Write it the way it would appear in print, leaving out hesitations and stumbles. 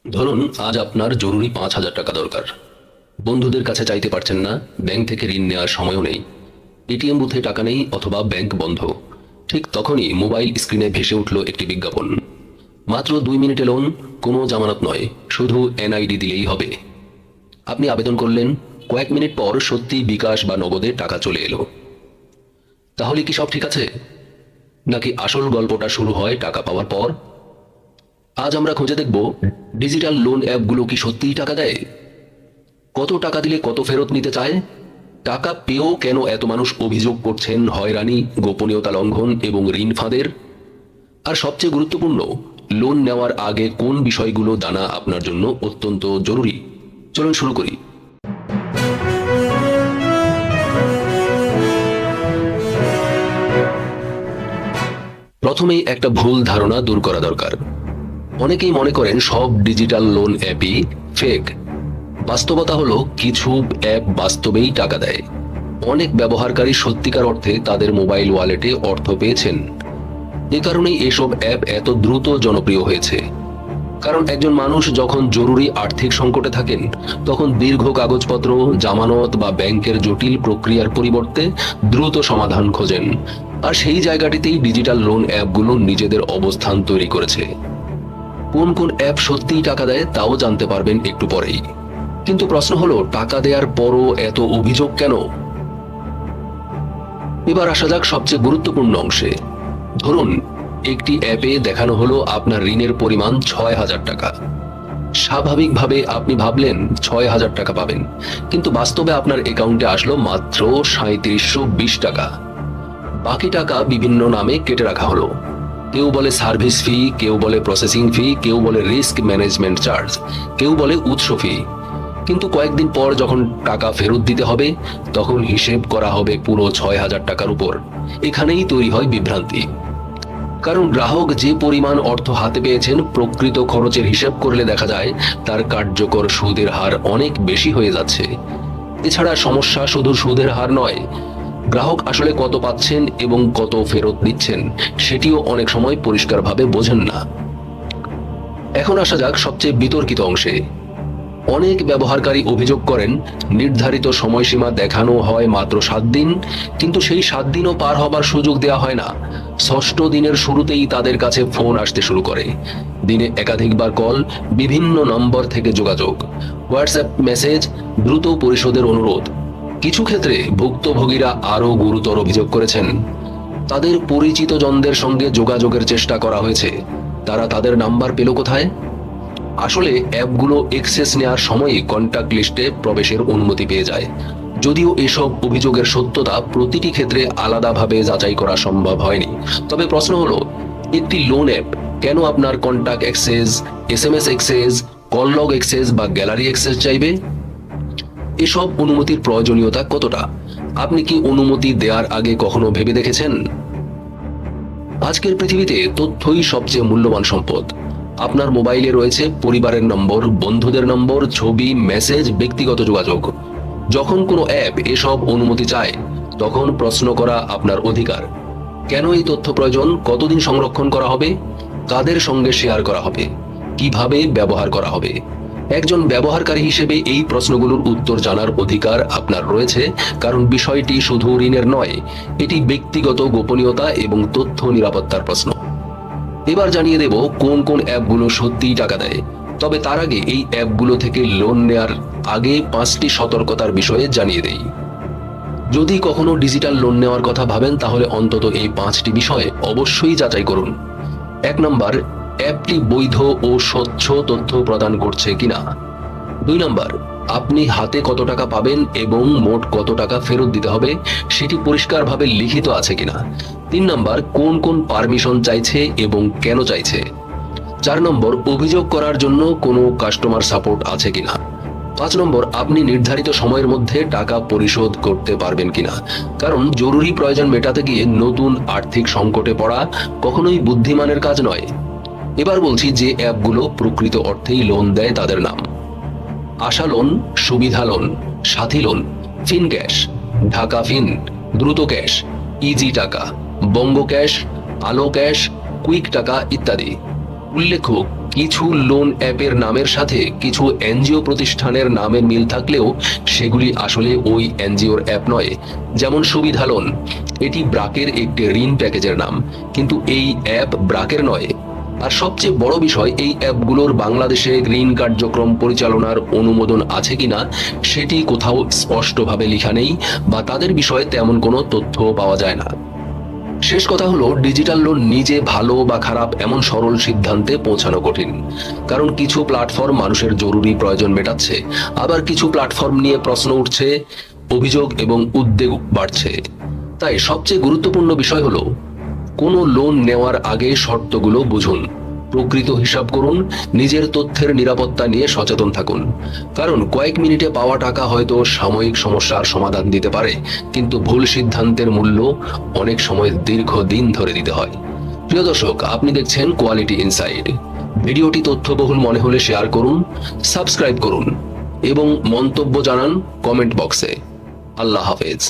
ধরুন আজ আপনার জরুরি 5,000 টাকা দরকার। বন্ধুদের কাছে চাইতে পারছেন না, ব্যাংক থেকে ঋণ নেওয়ার সময়ও নেই, এটিএম বুথে টাকা নেই অথবা ব্যাংক বন্ধ। ঠিক তখনই মোবাইল স্ক্রিনে ভেসে উঠল একটি বিজ্ঞাপন। মাত্র 2 মিনিটে লোন, কোনো জামানত নয়, শুধু এনআইডি দিলেই হবে। আপনি আবেদন করলেন, কয়েক মিনিট পর সত্যি বিকাশ বা নগদে টাকা চলে এলো। তাহলে কি সব ঠিক আছে, নাকি আসল গল্পটা শুরু হয় টাকা পাওয়ার পর? আজ আমরা খুঁজে দেখব, ডিজিটাল লোন অ্যাপগুলো কি সত্যিই টাকা দেয়? কত টাকা দিলে কত ফেরত নিতে চায়? টাকা পেয়েও কেন এত মানুষ অভিযোগ করছেন হয়রানি, গোপনীয়তা লঙ্ঘন এবং ঋণ ফাঁদের? আর সবচেয়ে গুরুত্বপূর্ণ, লোন নেওয়ার আগে কোন বিষয়গুলো জানা আপনার জন্য অত্যন্ত জরুরি। চলুন শুরু করি। প্রথমেই একটা ভুল ধারণা দূর করা দরকার। অনেকেই মনে করেন সব ডিজিটাল লোন অ্যাপই ফেক। বাস্তবতা হলো কিছু অ্যাপ বাস্তবেই টাকা দেয়। অনেক ব্যবহারকারী সত্যিকার অর্থে তাদের মোবাইল ওয়ালেটে অর্থ পেয়েছেন। এ কারণেই এসব অ্যাপ এত দ্রুত জনপ্রিয় হয়েছে। কারণ একজন মানুষ যখন জরুরি আর্থিক সংকটে থাকেন, তখন দীর্ঘ কাগজপত্র, জামানত বা ব্যাংকের জটিল প্রক্রিয়ার পরিবর্তে দ্রুত সমাধান খোঁজেন। আর সেই জায়গাটিতেই ডিজিটাল লোন অ্যাপগুলো নিজেদের অবস্থান তৈরি করেছে। কোন কোন অ্যাপ সত্যিই টাকা দেয় তাও জানতে পারবেন একটু পরেই। কিন্তু প্রশ্ন হলো, টাকা দেওয়ার পরও এত অভিযোগ কেন? এবার আসা যাক সবচেয়ে গুরুত্বপূর্ণ অংশে। ধরুন একটি অ্যাপে দেখানো হলো আপনার ঋণের পরিমাণ 6,000 টাকা। স্বাভাবিকভাবে আপনি ভাবলেন 6,000 টাকা পাবেন, কিন্তু বাস্তবে আপনার অ্যাকাউন্টে আসলো মাত্র 3720 টাকা। বাকি টাকা বিভিন্ন নামে কেটে রাখা হলো। কেউ বলে সার্ভিস ফি, কেউ বলে প্রসেসিং ফি, কেউ বলে রিস্ক ম্যানেজমেন্ট চার্জ, কেউ বলে উৎস ফি। কিন্তু কয়েকদিন পর যখন টাকা ফেরত দিতে হবে, তখন হিসেব করা হবে পুরো 6,000 টাকার উপর। এখানেই তৈরি হয় বিভ্রান্তি। কারণ গ্রাহক যে পরিমাণ অর্থ হাতে পেয়েছেন, প্রকৃত খরচের হিসাব করলে দেখা যায় তার কার্যকর সুদের হার অনেক বেশি হয়ে যাচ্ছে। এছাড়া সমস্যা শুধু সুদের হার নয়, গ্রাহক আসলে কত পাচ্ছেন এবং কত ফেরত দিচ্ছেন সেটিও অনেক সময় পরিষ্কারভাবে বোঝেন না। এখন আসা যাক সবচেয়ে বিতর্কিত অংশে। অনেক ব্যবহারকারী অভিযোগ করেন, নির্ধারিত সময়সীমা দেখানো হয় মাত্র 7 দিন, কিন্তু সেই 7 দিনও পার হবার সুযোগ দেওয়া হয় না। ষষ্ঠ দিনের শুরুতেই তাদের কাছে ফোন আসতে শুরু করে। দিনে একাধিকবার কল, বিভিন্ন নম্বর থেকে যোগাযোগ, হোয়াটসঅ্যাপ মেসেজ, দ্রুত পরিশোধের অনুরোধ। কিছু ক্ষেত্রে ভুক্তভোগীরা আরও গুরুতর অভিযোগ করেছেন। তাদের পরিচিত জনদের সঙ্গে যোগাযোগের চেষ্টা করা হয়েছে। তারা তাদের নাম্বার পেল কোথায়? আসলে অ্যাপগুলো অ্যাক্সেস নেওয়ার সময়ই কন্টাক্ট লিস্টে প্রবেশের অনুমতি পেয়ে যায়। যদিও এসব অভিযোগের সত্যতা প্রতিটি ক্ষেত্রে আলাদাভাবে যাচাই করা সম্ভব হয়নি। তবে প্রশ্ন হলো, একটি লোন অ্যাপ কেন আপনার contact access, SMS access, call log access বা গ্যালারি অ্যাক্সেস চাইবে? এসব অনুমতির প্রয়োজনীয়তা কতটা? আপনি কি অনুমতি দেওয়ার আগে কখনো ভেবে দেখেছেন? আজকের পৃথিবীতে তথ্যই সবচেয়ে মূল্যবান সম্পদ। আপনার মোবাইলে রয়েছে পরিবারের নম্বর, বন্ধুদের নম্বর, ছবি, মেসেজ, ব্যক্তিগত যোগাযোগ। যখন কোনো অ্যাপ এসব অনুমতি চায়, তখন প্রশ্ন করা আপনার অধিকার। কেন এই তথ্য প্রয়োজন? কতদিন সংরক্ষণ করা হবে? কাদের সঙ্গে শেয়ার করা হবে? কিভাবে ব্যবহার করা হবে? একজন ব্যবহারকারী হিসেবে এই প্রশ্নগুলোর উত্তর জানার অধিকার আপনার রয়েছে, কারণ বিষয়টি শুধু ঋণের নয়, এটি ব্যক্তিগত গোপনীয়তা এবং তথ্য নিরাপত্তার প্রশ্ন। এবার জানিয়ে দেব কোন কোন অ্যাপগুলো সত্যিই টাকা দেয়। তবে তার আগে এই অ্যাপগুলো থেকে লোন নেয়ার আগে 5টি সতর্কতার বিষয়ে জানিয়ে দেই। যদি কখনো ডিজিটাল লোন নেওয়ার কথা ভাবেন, তাহলে অন্তত এই 5টি বিষয় অবশ্যই যাচাই করুন। 1 নম্বর, অ্যাপটি বৈধ ও স্বচ্ছ তথ্য প্রদান করছে কিনা। 2 নম্বর, আপনি হাতে কত টাকা পাবেন এবং মোট কত টাকা ফেরত দিতে হবে সেটি পরিষ্কারভাবে লিখিত আছে কিনা। 3 নম্বর, কোন কোন পারমিশন চাইছে এবং কেন চাইছে। 4 নম্বর, অভিযোগ করার জন্য কোনো কাস্টমার সাপোর্ট আছে কিনা। 5 নম্বর, আপনি নির্ধারিত সময়ের মধ্যে টাকা পরিশোধ করতে পারবেন কিনা। কারণ জরুরি প্রয়োজন মেটাতে গিয়ে নতুন আর্থিক সংকটে পড়া কখনোই বুদ্ধিমানের কাজ নয়। এবার বলছি যে অ্যাপগুলো প্রকৃত অর্থেই লোন দেয় তাদের নাম: আশা লোন, সুবিধা লোন, সাথী লোন, ফিন ক্যাশ, ঢাকা ফিন, দ্রুত ক্যাশ, ইজি টাকা, বঙ্গ ক্যাশ, আলো ক্যাশ, কুইক টাকা ইত্যাদি। উল্লেখ্য, কিছু লোন অ্যাপের নামের সাথে কিছু এনজিও প্রতিষ্ঠানের নামের মিল থাকলেও সেগুলি আসলে ওই এনজিওর অ্যাপ নয়। যেমন সুবিধা লোন, এটি ব্র্যাকের একটি ঋণ প্যাকেজের নাম, কিন্তু এই অ্যাপ ব্র্যাকের নয়। আর সবচেয়ে বড় বিষয়, এই অ্যাপগুলোর বাংলাদেশে ঋণ কার্যক্রম পরিচালনার অনুমোদন আছে কিনা সেটি কোথাও স্পষ্টভাবে লেখা নেই, বা তাদের বিষয়ে তেমন কোনো তথ্য পাওয়া যায় না। শেষ কথা হলো, ডিজিটাল লোন নিজে ভালো বা খারাপ এমন সরল সিদ্ধান্তে পৌঁছানো কঠিন। কারণ কিছু প্ল্যাটফর্ম মানুষের জরুরি প্রয়োজন মেটাচ্ছে, আবার কিছু প্ল্যাটফর্ম নিয়ে প্রশ্ন উঠছে, অভিযোগ এবং উদ্বেগ বাড়ছে। তাই সবচেয়ে গুরুত্বপূর্ণ বিষয় হলো, কোনো লোন নেওয়ার আগে শর্তগুলো বুঝুন, প্রকৃত হিসাব করুন, নিজের তথ্যের নিরাপত্তা নিয়ে সচেতন থাকুন। কারণ কয়েক মিনিটে পাওয়া টাকা হয়তো সাময়িক সমস্যার সমাধান দিতে পারে, কিন্তু ভুল সিদ্ধান্তের মূল্য অনেক সময় দীর্ঘদিন ধরে দিতে হয়। প্রিয় দর্শক, আপনি দেখছেন কোয়ালিটি ইনসাইড। ভিডিওটি তথ্যবহুল মনে হলে শেয়ার করুন, সাবস্ক্রাইব করুন এবং মন্তব্য জানান কমেন্ট বক্সে। আল্লাহ হাফেজ।